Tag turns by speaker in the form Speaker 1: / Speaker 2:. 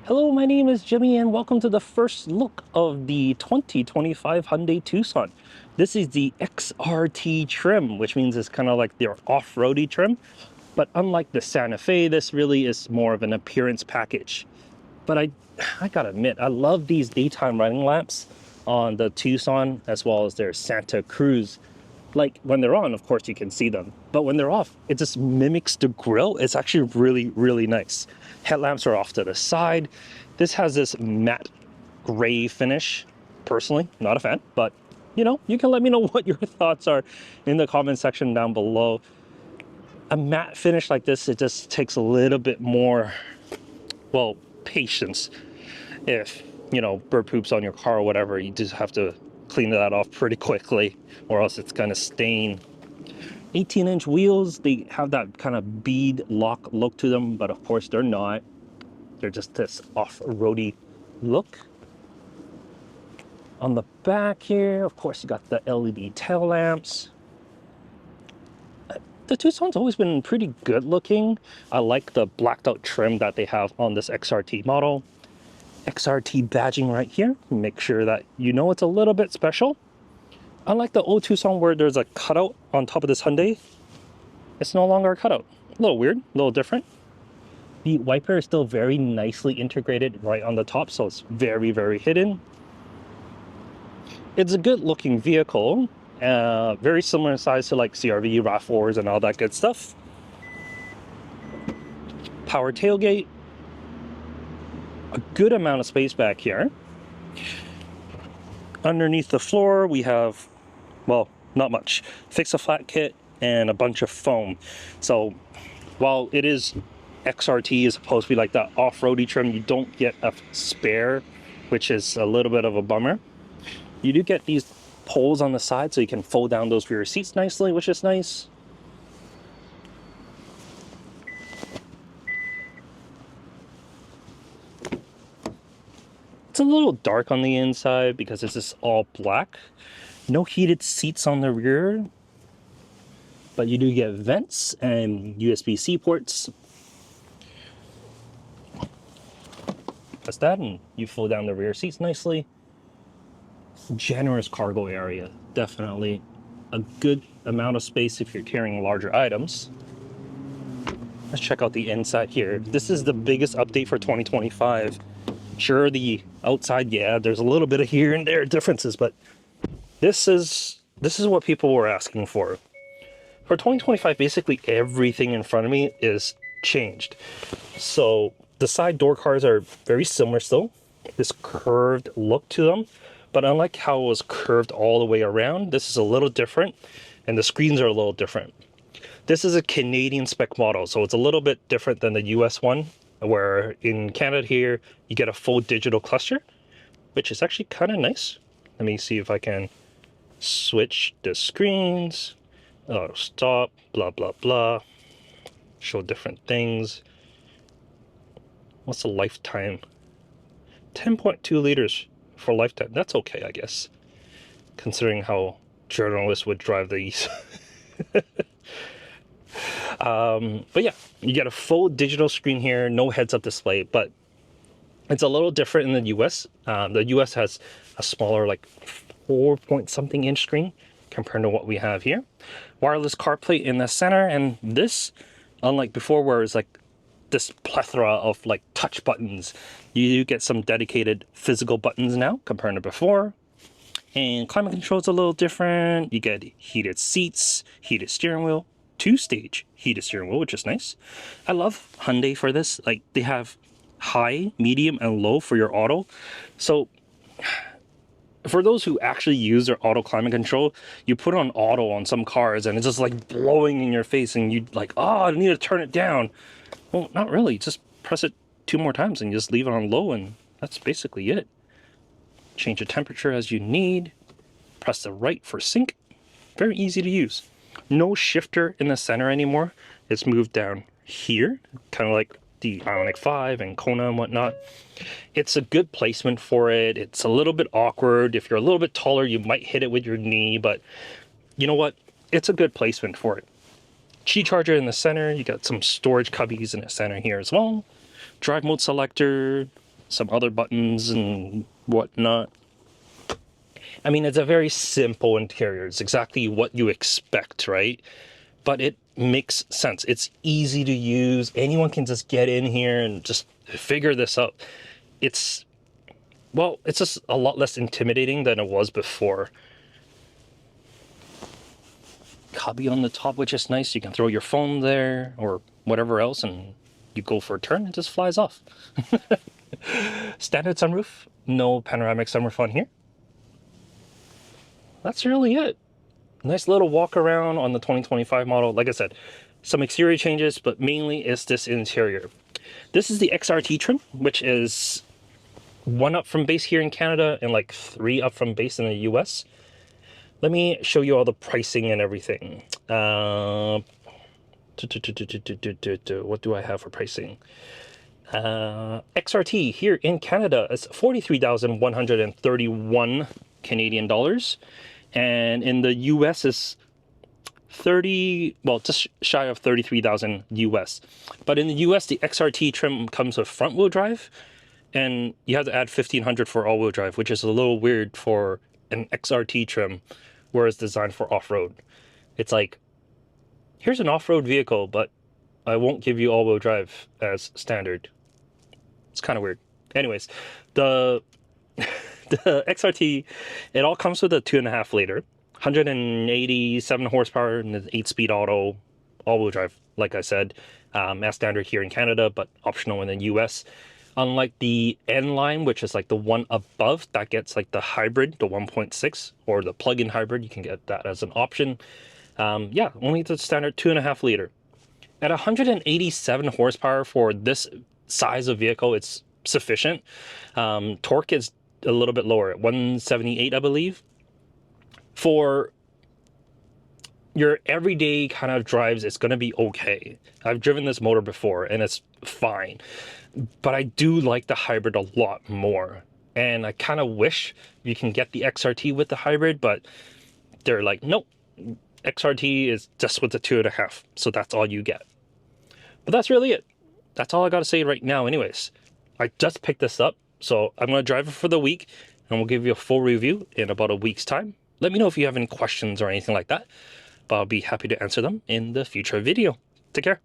Speaker 1: Hello, my name is Jimmy and welcome to the first look of the 2025 Hyundai Tucson. This is the XRT trim, which means it's kind of like their off-roady trim. But unlike the Santa Fe, this really is more of an appearance package. But I gotta admit, I love these daytime running lamps on the Tucson as well as their Santa Cruz. Like when they're on, of course you can see them, but when they're off, it just mimics the grill. It's actually really nice. Headlamps are off to the side. This has this matte gray finish. Personally, not a fan, but you know, you can let me know what your thoughts are in the comment section down below. A matte finish like this, it just takes a little bit more, well, patience. If you know, bird poops on your car or whatever, you just have to clean that off pretty quickly or else it's gonna stain. 18-inch wheels, they have that kind of bead lock look to them, but of course they're not. They're just this off-roady look. On the back here, of course, you got the LED tail lamps. The Tucson's always been pretty good looking. I like the blacked out trim that they have on this XRT model. XRT badging right here. Make sure that you know it's a little bit special. Unlike the old Tucson where there's a cutout on top of this Hyundai, it's no longer a cutout. A little weird, a little different. The wiper is still very nicely integrated right on the top, so it's very hidden. It's a good looking vehicle, very similar in size to like CRV, RAV4s and all that good stuff. Power tailgate. A good amount of space back here. Underneath the floor we have, well, not much. Fix-a-flat kit and a bunch of foam. So while it is XRT is supposed to be like that off-roady trim, you don't get a spare, which is a little bit of a bummer. You do get these poles on the side so you can fold down those rear seats nicely, which is nice. It's a little dark on the inside because this is all black. No heated seats on the rear, but you do get vents and USB-C ports. Press that and you fold down the rear seats nicely. Generous cargo area, definitely a good amount of space if you're carrying larger items. Let's check out the inside here. This is the biggest update for 2025. Sure, the outside, yeah, there's a little bit of here and there differences, but this is what people were asking for. For 2025, basically everything in front of me is changed. So the side door cars are very similar still. This curved look to them, but unlike how it was curved all the way around, this is a little different, and the screens are a little different. This is a Canadian spec model, so it's a little bit different than the US one, where in Canada here, you get a full digital cluster, which is actually kind of nice. Let me see if I can switch the screens. Oh, stop, blah, blah, blah. Show different things. What's the lifetime? 10.2 liters for lifetime. That's okay, I guess, considering how journalists would drive these. But yeah, you get a full digital screen here, no heads-up display, but it's a little different in the US. The US has a smaller, like 4-point-something inch screen compared to what we have here. Wireless CarPlay in the center, and this, unlike before where it's like this plethora of like touch buttons, you get some dedicated physical buttons now compared to before. And climate control is a little different. You get heated seats, heated steering wheel, 2-stage heated steering wheel, which is nice. I love Hyundai for this. Like, they have high, medium, and low for your auto. So for those who actually use their auto climate control, you put on auto on some cars and it's just like blowing in your face and you like, oh, I need to turn it down. Well, not really. Just press it 2 more times and just leave it on low, and that's basically it. Change the temperature as you need. Press the right for sync. Very easy to use. No shifter in the center anymore. It's moved down here, kind of like the Ioniq 5 and Kona and whatnot. It's a good placement for it. It's a little bit awkward. If you're a little bit taller, you might hit it with your knee, but you know what? It's a good placement for it. Qi charger in the center. You got some storage cubbies in the center here as well. Drive mode selector. some other buttons and whatnot. I mean, it's a very simple interior. It's exactly what you expect, right? But it makes sense. It's easy to use. Anyone can just get in here and just figure this out. It's, well, it's just a lot less intimidating than it was before. Cubby on the top, which is nice. You can throw your phone there or whatever else, and you go for a turn, it just flies off. Standard sunroof, no panoramic sunroof on here. That's really it. Nice little walk around on the 2025 model. Like I said, some exterior changes, but mainly it's this interior. This is the XRT trim, which is 1 up from base here in Canada and like 3 up from base in the US. Let me show you all the pricing and everything. What do I have for pricing? XRT here in Canada is 43,131 Canadian dollars, and in the US is just shy of 33,000 US. But in the US, the XRT trim comes with front wheel drive, and you have to add 1,500 for all wheel drive, which is a little weird for an XRT trim where it's designed for off-road. It's like, here's an off-road vehicle, but I won't give you all-wheel drive as standard. It's kind of weird. Anyways, the XRT, it all comes with a 2.5 liter, 187 horsepower, and an 8-speed auto, all-wheel drive, like I said, as standard here in Canada, but optional in the US. Unlike the N line, which is like the one above, that gets like the hybrid, the 1.6, or the plug-in hybrid. You can get that as an option. Yeah, only the standard 2.5 liter. At 187 horsepower for this size of vehicle, it's sufficient. Torque is a little bit lower at 178, I believe. For your everyday kind of drives, it's going to be okay. I've driven this motor before and it's fine. But I do like the hybrid a lot more. And I kind of wish you can get the XRT with the hybrid, but they're like, nope, XRT is just with the 2.5. So that's all you get. But that's really it. That's all I got to say right now anyways. I just picked this up, so I'm going to drive it for the week, and we'll give you a full review in about a week's time. Let me know if you have any questions or anything like that, but I'll be happy to answer them in the future video. Take care.